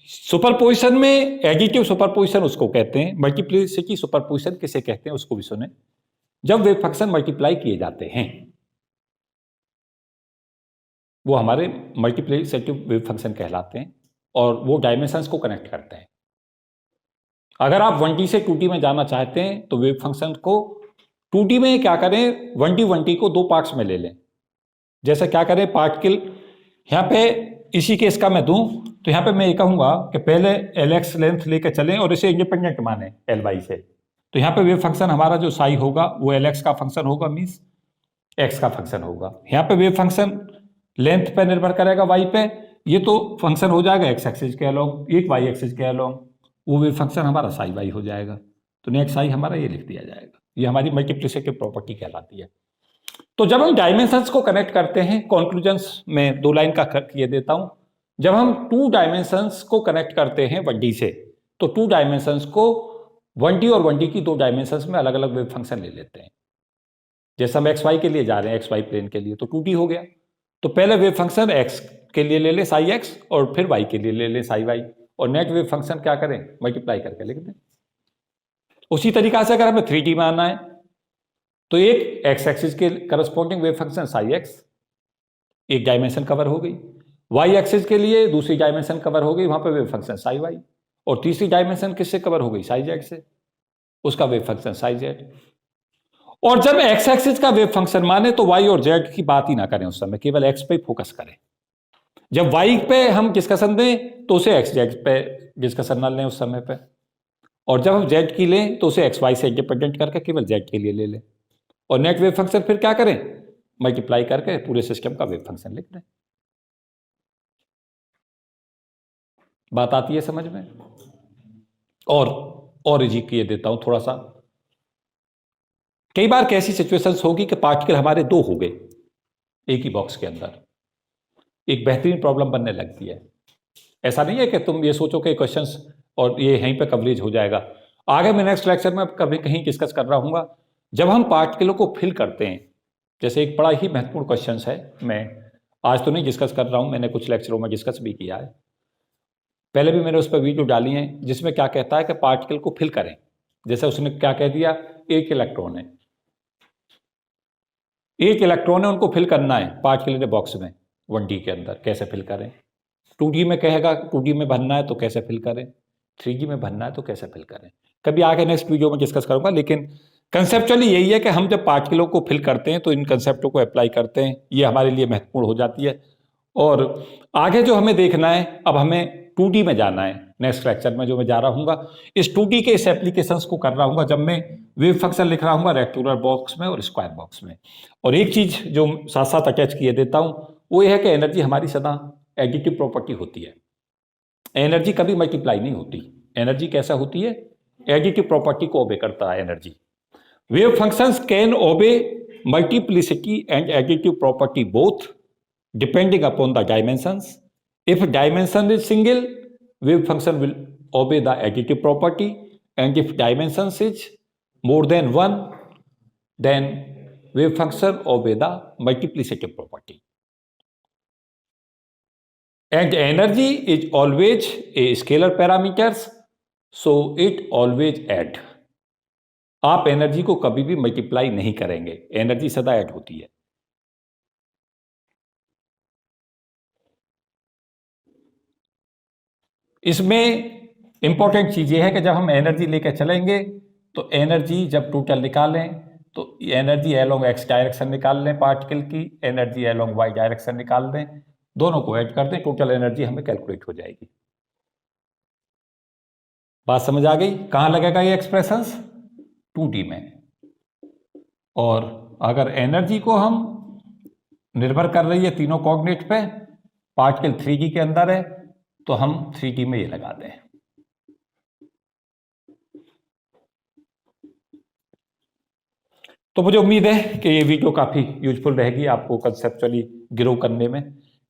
Speaker 1: सुपरपोजिशन में एडिटिव सुपरपोजिशन उसको कहते हैं, मल्टीप्लिसिटी सुपरपोजिशन किसे कहते हैं उसको भी सुने। जब वेव फंक्शन मल्टीप्लाई किए जाते हैं वो हमारे मल्टीप्लिसिटिव वेव फंक्शन कहलाते हैं, और वो डायमेंशंस को कनेक्ट करते हैं। अगर आप 1D से 2D में जाना चाहते हैं तो वेव फंक्शन को 2D में क्या करें, 1D को 2 पार्ट्स में ले लें। जैसे क्या करें, पार्टिकल यहाँ पे इसी केस का मैं दूं तो यहाँ पे मैं ये कहूंगा कि पहले Lx लेंथ लेके चलें और इसे इंडिपेंडेंट माने Ly से। तो यहाँ पे वेव फंक्शन हमारा जो साई होगा वो Lx का फंक्शन होगा, मीन्स x का फंक्शन होगा। यहाँ पे वेव फंक्शन लेंथ पे निर्भर करेगा y पे, ये तो फंक्शन हो जाएगा x एक्सिस के अलोंग, एक y एक्सिस के अलोंग, वो वेव फंक्शन हमारा साई वाई हो जाएगा। तो नेट साई हमारा ये लिख दिया जाएगा। ये हमारी मल्टीप्लिसिटिव प्रॉपर्टी कहलाती है। तो जब हम डायमेंशंस को कनेक्ट करते हैं, कंक्लूजन्स में 2 लाइन का ये देता हूं, जब हम 2 डायमेंशंस को कनेक्ट करते हैं 1D से, तो 2 डायमेंशंस को 1D और 1D की 2 डायमेंशंस में अलग अलग वेव फंक्शन ले लेते हैं। जैसे हम एक्स वाई के लिए जा रहे हैं, एक्स वाई प्लेन के लिए, तो 2D हो गया। तो पहले वेव फंक्शन एक्स के लिए ले ले साई एक्स, और फिर वाई के लिए ले ले साई वाई, और नेट वेव फंक्शन क्या करें, मल्टीप्लाई करके लिख दें। उसी तरीका से अगर हमें 3D में आना है, तो एक एक्स एक्सिस के corresponding wave function psi x, एक डायमेंशन कवर हो गई। वाई एक्सिस के लिए दूसरी डायमेंशन कवर हो गई, वहां पर वेव फंक्शन साई वाई, और तीसरी डायमेंशन किससे कवर हो गई, साई जेड से, उसका वेव फंक्शन साई जेड। और जब एक्स एक्सिस का वेव फंक्शन माने तो वाई और जेड की बात ही ना करें उस समय, केवल एक्स पे फोकस करें। जब वाई पे हम डिस्कशन दें तो उसे एक्स जेड पे डिस्कशन ना लें उस समय पे, और जब हम जेड की लें तो उसे एक्स वाई से इंडिपेंडेंट करके केवल जेड के लिए ले लें, और नेट वेव फंक्शन फिर क्या करें, मल्टीप्लाई करके पूरे सिस्टम का वेव फंक्शन लिख दें। बात आती है समझ में? और इजी किए देता हूं थोड़ा सा। कई बार कैसी सिचुएशंस होगी कि पार्टिकल हमारे 2 हो गए एक ही बॉक्स के अंदर, एक बेहतरीन प्रॉब्लम बनने लगती है। ऐसा नहीं है कि तुम ये सोचो कि क्वेश्चंस और ये यहीं पे कवरेज हो जाएगा। आगे मैं नेक्स्ट लेक्चर में कभी कहीं डिस्कस कर रहा हूँ, जब हम पार्टिकलों को फिल करते हैं, जैसे एक बड़ा ही महत्वपूर्ण क्वेश्चन है, मैं आज तो नहीं डिस्कस कर रहा हूँ, मैंने कुछ लेक्चरों में डिस्कस भी किया है, पहले भी मैंने उस पर वीडियो डाली है, जिसमें क्या कहता है कि पार्टिकल को फिल करें। जैसे उसने क्या कह दिया, एक इलेक्ट्रॉन है, उनको फिल करना है पार्टिकल के बॉक्स में 1D के अंदर, कैसे फिल करें। 2D में कहेगा 2D में भरना है तो कैसे फिल करें, 3D में भरना है तो कैसे फिल करें, कभी आगे नेक्स्ट वीडियो में डिस्कस करूंगा। लेकिन कंसेप्चुअली यही है कि हम जब पार्टिकलों को फिल करते हैं तो इन कंसेप्टों को अप्लाई करते हैं, ये हमारे लिए महत्वपूर्ण हो जाती है। और आगे जो हमें देखना है, अब हमें 2D में जाना है। नेक्स्ट लेक्चर में जो मैं जा रहा हूँ, इस 2D के इस एप्लीकेशंस को कर रहा हूँ जब मैं वेव फंक्शन लिख रहा हूँ रेक्टेंगुलर बॉक्स में और स्क्वायर बॉक्स में। और एक चीज जो साथ साथ अटैच किए देता हूँ, वो ये है कि एनर्जी हमारी सदा एडिटिव प्रॉपर्टी होती है। एनर्जी कभी मल्टीप्लाई नहीं होती। एनर्जी कैसा होती है, एडिटिव प्रॉपर्टी को ओबे करता है energy. Wave functions can obey multiplicity and additive property both depending upon the dimensions. If dimension is single, wave function will obey the additive property, and if dimensions is more than one, then wave function obey the multiplicity property. And energy is always a scalar parameters, so it always add. आप energy को कभी भी multiply नहीं करेंगे, energy सदा add होती है। इसमें इंपॉर्टेंट चीज ये है कि जब हम एनर्जी लेकर चलेंगे तो एनर्जी जब टोटल निकालें तो एनर्जी अलोंग एक्स डायरेक्शन निकाल लें पार्टिकल की, एनर्जी अलोंग वाई डायरेक्शन निकाल दें, दोनों को ऐड कर दें, टोटल एनर्जी हमें कैलकुलेट हो जाएगी। बात समझ आ गई? कहां लगेगा ये एक्सप्रेशंस? 2D में। और अगर एनर्जी को हम निर्भर कर रही है तीनों कोऑर्डिनेट पे, पार्टिकल 3D के अंदर है, तो हम 3D में ये लगा दें। तो मुझे उम्मीद है कि ये वीडियो काफ़ी यूजफुल रहेगी आपको कंसेप्चुअली ग्रो करने में,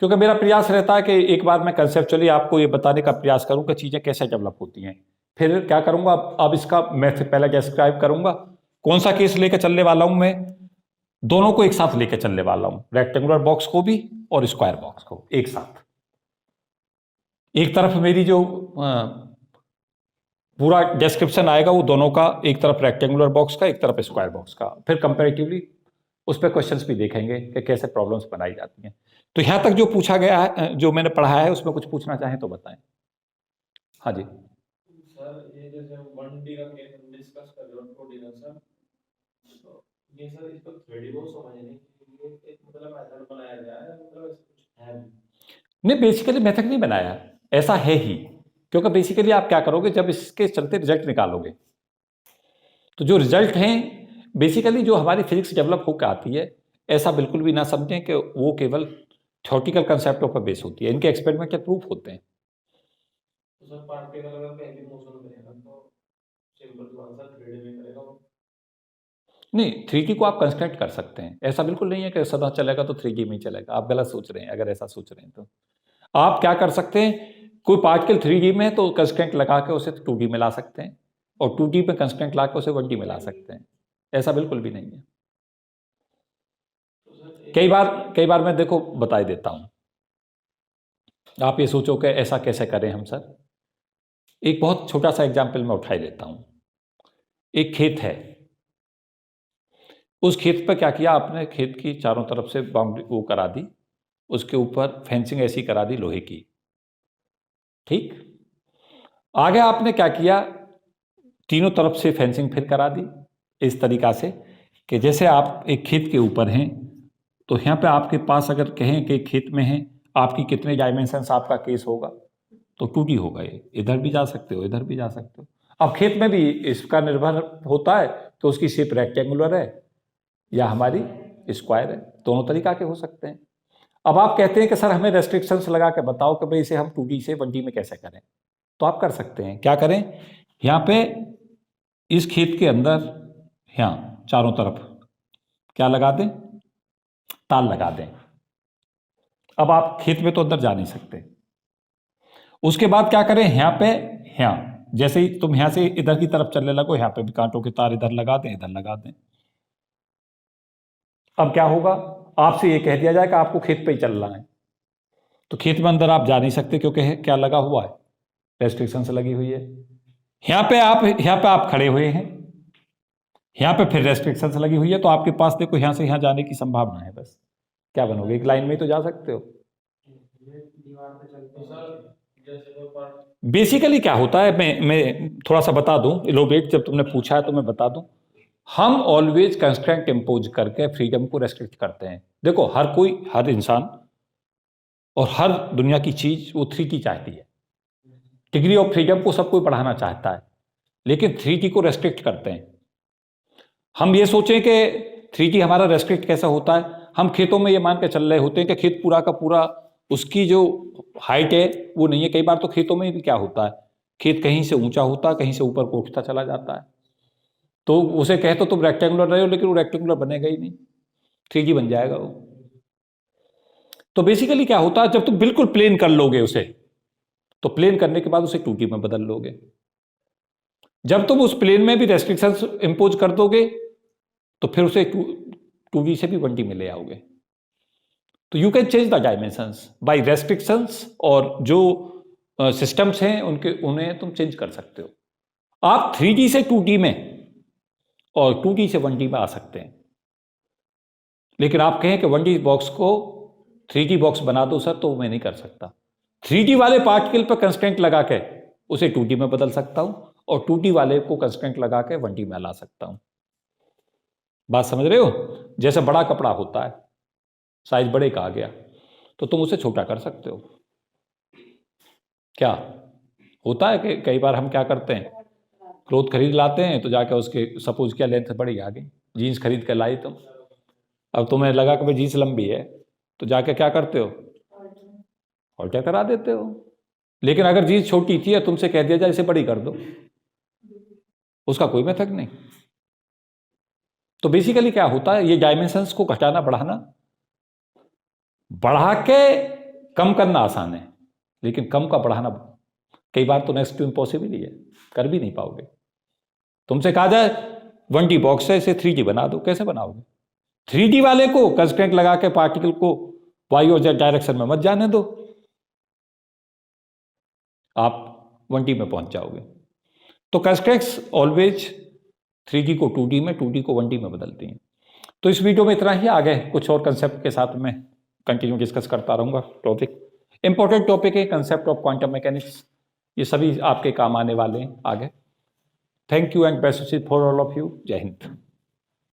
Speaker 1: क्योंकि मेरा प्रयास रहता है कि एक बार मैं कंसेप्चुअली आपको ये बताने का प्रयास करूं कि चीज़ें कैसे डेवलप होती हैं। फिर क्या करूंगा, अब इसका मैं फिर पहले डिस्क्राइब करूंगा कौन सा केस लेकर चलने वाला हूं। मैं दोनों को एक साथ लेकर चलने वाला हूं, रेक्टेंगुलर बॉक्स को भी और स्क्वायर बॉक्स को एक साथ। एक तरफ मेरी जो पूरा डिस्क्रिप्शन आएगा वो दोनों का, एक तरफ रेक्टेंगुलर बॉक्स का, एक तरफ स्क्वायर बॉक्स का। फिर कंपैरेटिवली उस पर क्वेश्चंस भी देखेंगे कि कैसे प्रॉब्लम्स बनाई जाती हैं। तो यहाँ तक जो पूछा गया है, जो मैंने पढ़ाया है, उसमें कुछ पूछना चाहें तो बताएं। हाँ जी
Speaker 3: सर, ये जैसे 1D का केस हम डिस्कस कर रहे हो 2D का सर, तो ये सर इसको 3D को समझने के लिए एक मतलब मेथड बनाया गया है, मतलब ऐसा कुछ है
Speaker 1: नहीं, बेसिकली मेथड नहीं बनाया, ऐसा है ही। क्योंकि बेसिकली आप क्या करोगे, जब इसके चलते रिजल्ट निकालोगे तो जो रिजल्ट हैं बेसिकली जो हमारी फिजिक्स डेवलप होकर आती है, ऐसा बिल्कुल भी ना समझें कि वो केवल थ्योरेटिकल कंसेप्टों पर बेस होती है। इनके एक्सपेरिमेंटल प्रूफ होते हैं।
Speaker 3: तो सर पार्टिकल अगर पहली मोशन करेगा तो सिंपल सा आंसर 3D में करेगा वो।
Speaker 1: नहीं, 3D को आप कंस्ट्रक्ट कर सकते हैं, ऐसा बिल्कुल नहीं है कि सदा चलेगा तो 3D में ही चलेगा, आप गलत सोच रहे हैं अगर ऐसा सोच रहे हैं तो। आप क्या कर सकते हैं, कोई पार्टिकल 3D में है तो कंस्ट्रेंट लगा के उसे 2D में ला सकते हैं, और 2D में कंस्ट्रेंट ला के उसे 1D में ला सकते हैं, ऐसा बिल्कुल भी नहीं है।
Speaker 3: तो सर
Speaker 1: कई बार मैं देखो बता ही देता हूँ, आप ये सोचो कि ऐसा कैसे करें हम सर। एक बहुत छोटा सा एग्जाम्पल मैं उठा ही लेता हूँ। एक खेत है, उस खेत पर क्या किया आपने, खेत की चारों तरफ से बाउंड्री वो करा दी, उसके ऊपर फेंसिंग ऐसी करा दी लोहे की, ठीक। आगे आपने क्या किया, तीनों तरफ से फेंसिंग फिर करा दी इस तरीका से कि जैसे आप एक खेत के ऊपर हैं तो यहाँ पे आपके पास अगर कहें कि खेत में हैं, आपकी कितने डायमेंशंस आपका केस होगा, तो 2D होगा, ये इधर भी जा सकते हो इधर भी जा सकते हो। अब खेत में भी इसका निर्भर होता है तो उसकी शेप रेक्टेंगुलर है या हमारी स्क्वायर है, दोनों तरीका के हो सकते हैं। अब आप कहते हैं कि सर हमें रेस्ट्रिक्शंस लगा के बताओ कि भाई इसे हम 2D से 1D में कैसे करें, तो आप कर सकते हैं। क्या करें, यहाँ पे इस खेत के अंदर यहाँ चारों तरफ क्या लगा दें, ताल लगा दें। अब आप खेत में तो अंदर जा नहीं सकते। उसके बाद क्या करें, यहाँ पे यहाँ जैसे ही तुम यहाँ से इधर की तरफ चलने लगो, यहाँ पे भी कांटों के तार इधर लगा दें इधर लगा दें। अब क्या होगा, आपसे ये कह दिया जाए कि आपको खेत पे ही चलना है, तो खेत में अंदर आप जा नहीं सकते क्योंकि क्या लगा हुआ है, रेस्ट्रिक्शंस लगी हुई है। यहाँ पे आप खड़े हुए हैं, यहाँ पे फिर रेस्ट्रिक्शंस लगी हुई है, तो आपके पास देखो यहाँ से यहाँ जाने की संभावना है, बस क्या बनोगे, एक लाइन में तो जा सकते हो।
Speaker 3: तो सर जैसे वो पर
Speaker 1: बेसिकली क्या होता है, मैं थोड़ा सा बता दूं, इलोबरेट जब तुमने पूछा है तो मैं बता दूं। हम ऑलवेज कंस्ट्रेंट इम्पोज करके फ्रीडम को रेस्ट्रिक्ट करते हैं। देखो हर इंसान और हर दुनिया की चीज वो 3D चाहती है, डिग्री ऑफ फ्रीडम को सब कोई बढ़ाना चाहता है, लेकिन 3D को रेस्ट्रिक्ट करते हैं। हम ये सोचें कि 3D हमारा रेस्ट्रिक्ट कैसा होता है, हम खेतों में ये मान के चल रहे होते हैं कि खेत पूरा का पूरा उसकी जो हाइट है वो नहीं है। कई बार तो खेतों में भी क्या होता है, खेत कहीं से ऊंचा होता है, कहीं से ऊपर को उठता चला जाता है, तो उसे कहे तो तुम रेक्टेंगुलर रहे हो, लेकिन वो रेक्टेंगुलर बनेगा ही नहीं, 3D बन जाएगा वो। तो बेसिकली क्या होता है, जब तुम बिल्कुल प्लेन कर लोगे उसे, तो प्लेन करने के बाद उसे 2D में बदल लोगे। जब तुम उस प्लेन में भी रेस्ट्रिक्शंस इंपोज कर दोगे तो फिर उसे 2D से भी 1D में ले आओगे। तो you can change the dimensions by restrictions, और जो सिस्टम्स हैं उन्हें तुम चेंज कर सकते हो। आप 3D से 2D में और 2D से 1D में आ सकते हैं, लेकिन आप कहें कि 1D बॉक्स को 3D बॉक्स बना दो सर, तो मैं नहीं कर सकता। 3D वाले पार्टिकल पर कंस्ट्रेंट लगा के उसे 2D में बदल सकता हूं, और 2D वाले को कंस्ट्रेंट लगा के 1D में ला सकता हूं। बात समझ रहे हो? जैसे बड़ा कपड़ा होता है, साइज बड़े का आ गया, तो तुम उसे छोटा कर सकते हो। क्या होता है कि कई बार हम क्या करते हैं, क्लोथ खरीद लाते हैं तो जाके उसके सपोज क्या लेंथ बड़ी आ गई, जीन्स खरीद कर लाई तुम, अब तुम्हें लगा कि भाई जीन्स लंबी है, तो जाके क्या करते हो, ऑल्टर करा देते हो। लेकिन अगर जीन्स छोटी थी और तुमसे कह दिया जाए इसे बड़ी कर दो, उसका कोई मेथड नहीं। तो बेसिकली क्या होता है, ये डायमेंशंस को घटाना बढ़ाना, बढ़ा के कम करना आसान है, लेकिन कम का बढ़ाना कई बार तो नेक्स्ट टू इम्पॉसिबल ही है, कर भी नहीं पाओगे। तुमसे कहा जाए 1D बॉक्स है, इसे 3D बना दो, कैसे बनाओगे? 3D वाले को कंस्ट्रेंट लगा के पार्टिकल को वाई और जेड डायरेक्शन में मत जाने दो, आप 1D में पहुंच जाओगे। तो कंस्ट्रेंट्स ऑलवेज 3D को 2D में, 2D को 1D में बदलती हैं। तो इस वीडियो में इतना ही, आगे कुछ और कंसेप्ट के साथ मैं कंटिन्यू डिस्कस करता रहूंगा। टॉपिक इंपॉर्टेंट टॉपिक है, कंसेप्ट ऑफ क्वांटम मैकेनिक्स, ये सभी आपके काम आने वाले हैं आगे। Thank you and best wishes for all of you. जय हिंद।